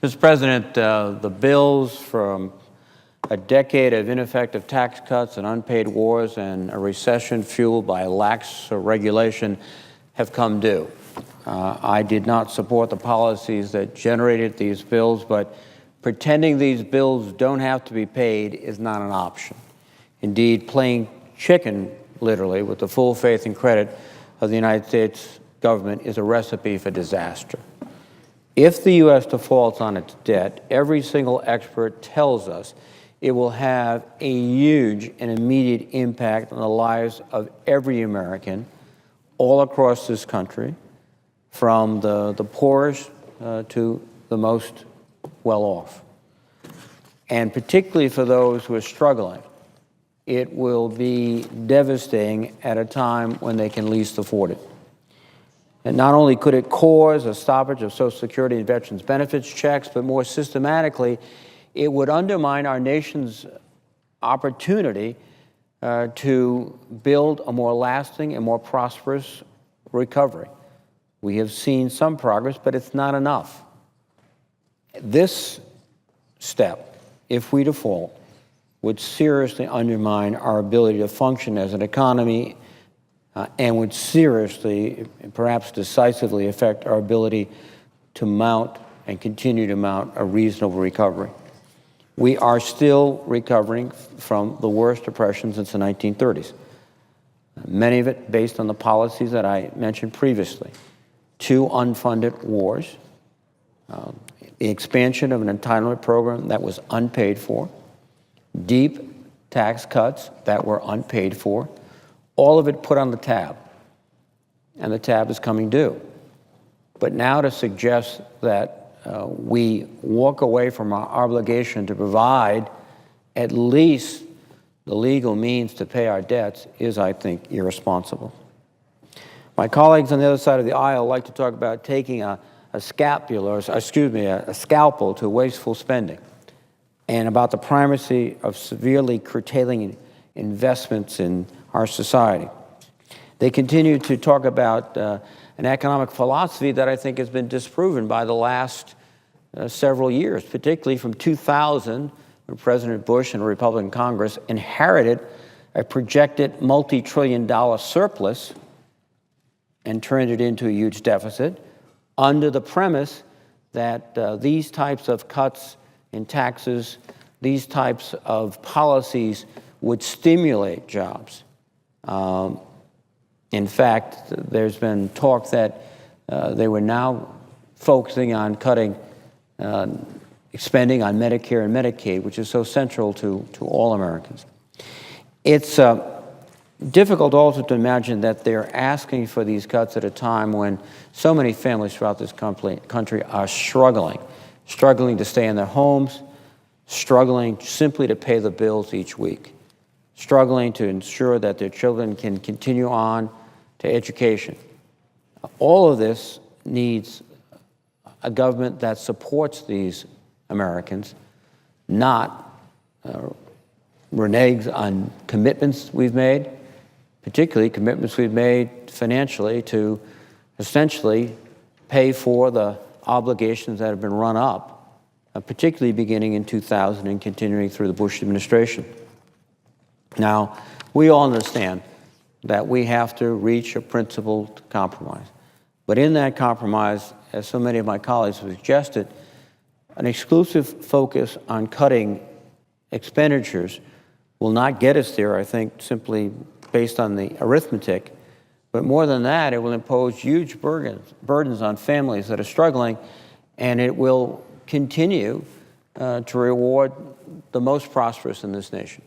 Mr. President, the bills from a decade of ineffective tax cuts and unpaid wars and a recession fueled by lax regulation have come due. I did not support the policies that generated these bills, but pretending these bills don't have to be paid is not an option. Indeed, playing chicken, literally, with the full faith and credit of the United States government is a recipe for disaster. If the U.S. defaults on its debt, every single expert tells us it will have a huge and immediate impact on the lives of every American all across this country, from the poorest to the most well-off. And particularly for those who are struggling, it will be devastating at a time when they can least afford it. And not only could it cause a stoppage of Social Security and veterans benefits checks, but more systematically, it would undermine our nation's opportunity to build a more lasting and more prosperous recovery. We have seen some progress, but it's not enough. This step, if we default, would seriously undermine our ability to function as an economy and would seriously, perhaps decisively, affect our ability to mount and continue to mount a reasonable recovery. We are still recovering from the worst depression since the 1930s, many of it based on the policies that I mentioned previously. 2 unfunded wars, the expansion of an entitlement program that was unpaid for, deep tax cuts that were unpaid for, all of it put on the tab, and the tab is coming due. But now to suggest that we walk away from our obligation to provide at least the legal means to pay our debts is, I think, irresponsible. My colleagues on the other side of the aisle like to talk about taking a scalpel to wasteful spending, and about the primacy of severely curtailing investments in our society. They continue to talk about an economic philosophy that I think has been disproven by the last several years, particularly from 2000, when President Bush and a Republican Congress inherited a projected multi-trillion-dollar surplus and turned it into a huge deficit under the premise that these types of cuts in taxes, these types of policies would stimulate jobs. In fact, there's been talk that they were now focusing on cutting spending on Medicare and Medicaid, which is so central to all Americans. It's difficult also to imagine that they're asking for these cuts at a time when so many families throughout this country are struggling to stay in their homes, struggling simply to pay the bills each week, struggling to ensure that their children can continue on to education. All of this needs a government that supports these Americans, not reneges on commitments we've made, particularly commitments we've made financially to essentially pay for the obligations that have been run up, particularly beginning in 2000 and continuing through the Bush administration. Now, we all understand that we have to reach a principled compromise. But in that compromise, as so many of my colleagues have suggested, an exclusive focus on cutting expenditures will not get us there, I think, simply based on the arithmetic. But more than that, it will impose huge burdens on families that are struggling, and it will continue to reward the most prosperous in this nation.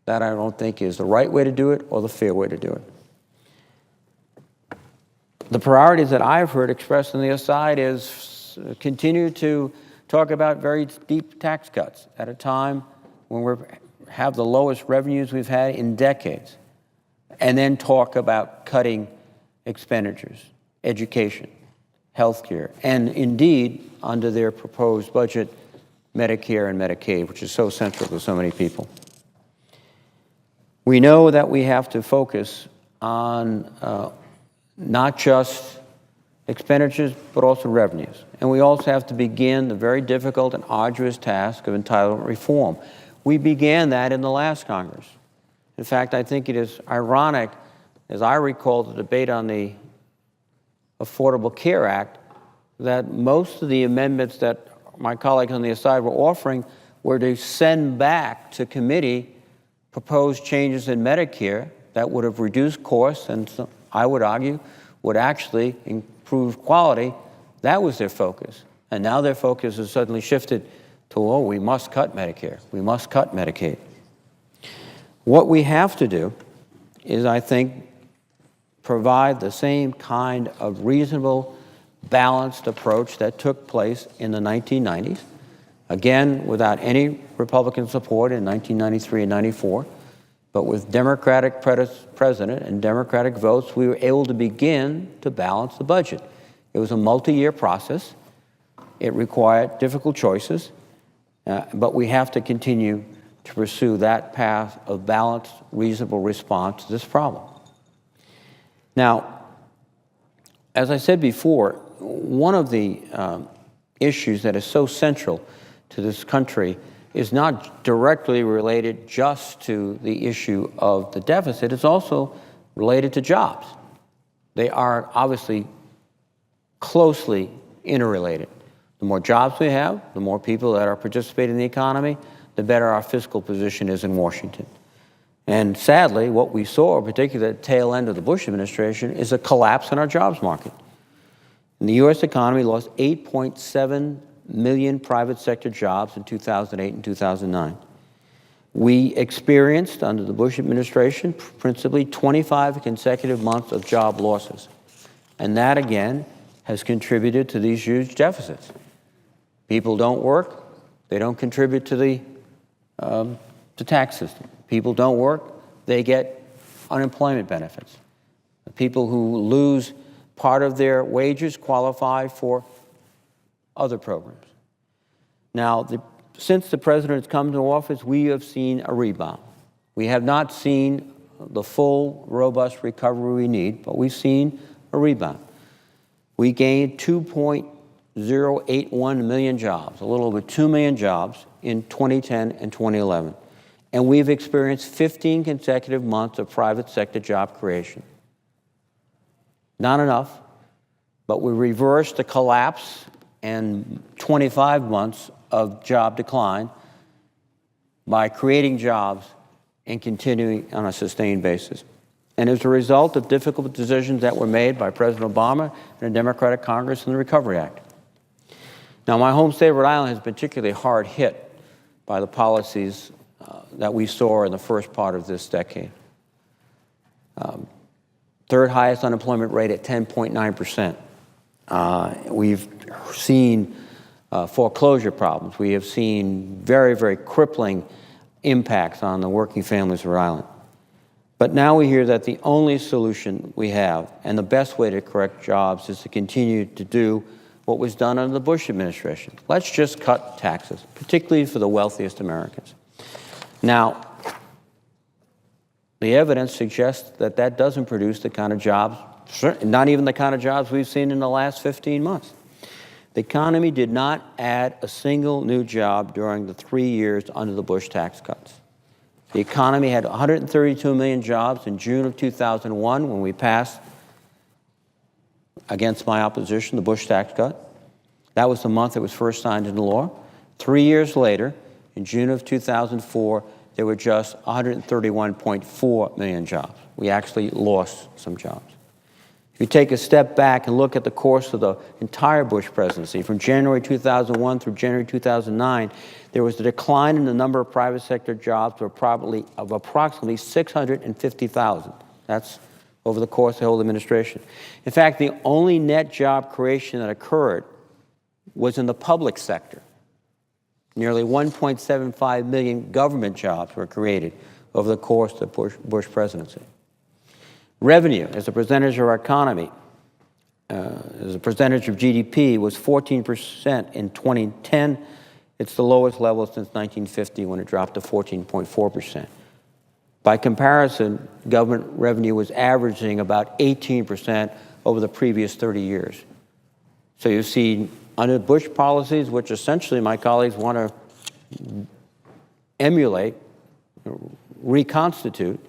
That I don't think is the right way to do it or the fair way to do it. The priorities that I've heard expressed on the other side is continue to talk about very deep tax cuts at a time when we have the lowest revenues we've had in decades, and then talk about cutting expenditures, education, health care, and indeed, under their proposed budget, Medicare and Medicaid, which is so central to so many people. We know that we have to focus on not just expenditures, but also revenues. And we also have to begin the very difficult and arduous task of entitlement reform. We began that in the last Congress. In fact, I think it is ironic, as I recall the debate on the Affordable Care Act, that most of the amendments that my colleagues on the other side were offering were to send back to committee proposed changes in Medicare that would have reduced costs and, I would argue, would actually improve quality. That was their focus. And now their focus has suddenly shifted to, oh, we must cut Medicare. We must cut Medicaid. What we have to do is, I think, provide the same kind of reasonable, balanced approach that took place in the 1990s, again, without any Republican support in 1993 and 94, but with Democratic president and Democratic votes, we were able to begin to balance the budget. It was a multi-year process. It required difficult choices, but we have to continue to pursue that path of balanced, reasonable response to this problem. Now, as I said before, one of the issues that is so central to this country is not directly related just to the issue of the deficit. It's also related to jobs. They are obviously closely interrelated. The more jobs we have, the more people that are participating in the economy, the better our fiscal position is in Washington. And sadly, what we saw, particularly at the tail end of the Bush administration, is a collapse in our jobs market. And the U.S. economy lost 8.7 million private sector jobs in 2008 and 2009. We experienced, under the Bush administration, principally 25 consecutive months of job losses. And that, again, has contributed to these huge deficits. People don't work, they don't contribute to the tax system. People don't work, they get unemployment benefits. People who lose part of their wages qualify for other programs. Now, since the president has come to office, we have seen a rebound. We have not seen the full, robust recovery we need, but we've seen a rebound. We gained 2.081 million jobs, a little over 2 million jobs in 2010 and 2011. And we've experienced 15 consecutive months of private sector job creation. Not enough, but we reversed the collapse and 25 months of job decline by creating jobs and continuing on a sustained basis. And as a result of difficult decisions that were made by President Obama and the Democratic Congress and the Recovery Act. Now, my home state of Rhode Island has been particularly hard hit by the policies that we saw in the first part of this decade. Third highest unemployment rate at 10.9%. We've seen foreclosure problems. We have seen very, very crippling impacts on the working families of Rhode Island. But now we hear that the only solution we have and the best way to correct jobs is to continue to do what was done under the Bush administration. Let's just cut taxes, particularly for the wealthiest Americans. Now, the evidence suggests that that doesn't produce the kind of jobs, not even the kind of jobs we've seen in the last 15 months. The economy did not add a single new job during the 3 years under the Bush tax cuts. The economy had 132 million jobs in June of 2001 when we passed, against my opposition, the Bush tax cut. That was the month it was first signed into law. 3 years later, in June of 2004, there were just 131.4 million jobs. We actually lost some jobs. If you take a step back and look at the course of the entire Bush presidency, from January 2001 through January 2009, there was a decline in the number of private sector jobs of approximately 650,000. That's over the course of the whole administration. In fact, the only net job creation that occurred was in the public sector. Nearly 1.75 million government jobs were created over the course of the Bush presidency. Revenue, as a percentage of our economy, as a percentage of GDP, was 14% in 2010. It's the lowest level since 1950 when it dropped to 14.4%. By comparison, government revenue was averaging about 18% over the previous 30 years. So you see under Bush policies, which essentially my colleagues want to emulate, reconstitute,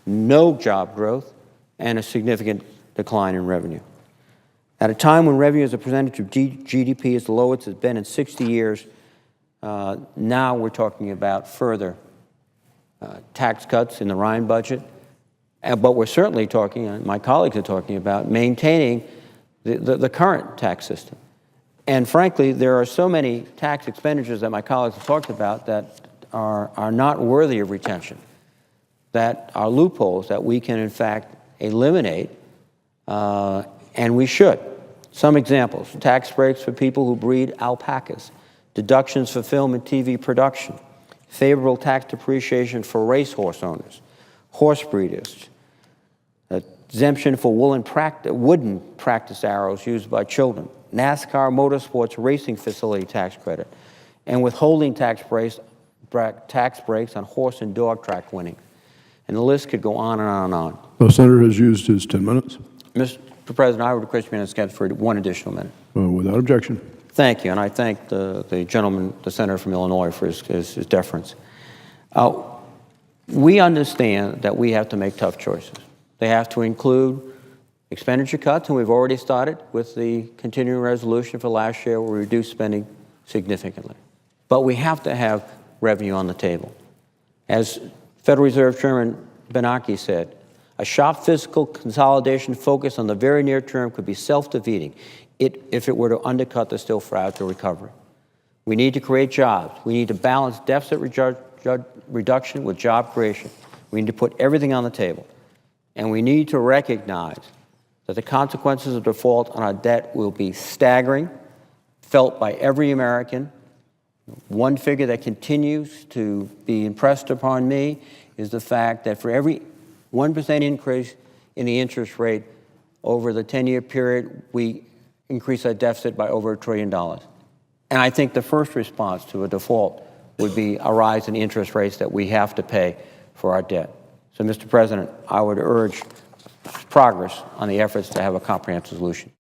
no job growth, and a significant decline in revenue. At a time when revenue as a percentage of GDP is the lowest it's been in 60 years, now we're talking about further tax cuts in the Ryan budget. But we're certainly talking, and my colleagues are talking about, maintaining the current tax system. And frankly, there are so many tax expenditures that my colleagues have talked about that are not worthy of retention, that are loopholes that we can, in fact, eliminate, and we should. Some examples: tax breaks for people who breed alpacas, deductions for film and TV production, favorable tax depreciation for racehorse owners, horse breeders, exemption for wooden practice arrows used by children, NASCAR motorsports racing facility tax credit, and withholding tax breaks on horse and dog track winnings. And the list could go on and on and on. The senator has used his 10 minutes. Mr. President, I would request minutes again for one additional minute. Without objection. Thank you, and I thank the gentleman, the senator from Illinois, for his deference. We understand that we have to make tough choices. They have to include expenditure cuts, and we've already started with the continuing resolution for last year where we reduced spending significantly. But we have to have revenue on the table. As Federal Reserve Chairman Bernanke said, a sharp fiscal consolidation focused on the very near term could be self-defeating if it were to undercut the still fragile recovery. We need to create jobs. We need to balance deficit reduction with job creation. We need to put everything on the table. And we need to recognize that the consequences of default on our debt will be staggering, felt by every American. One figure that continues to be impressed upon me is the fact that for every 1% increase in the interest rate over the 10-year period, we increase our deficit by over $1 trillion. And I think the first response to a default would be a rise in interest rates that we have to pay for our debt. So, Mr. President, I would urge progress on the efforts to have a comprehensive solution.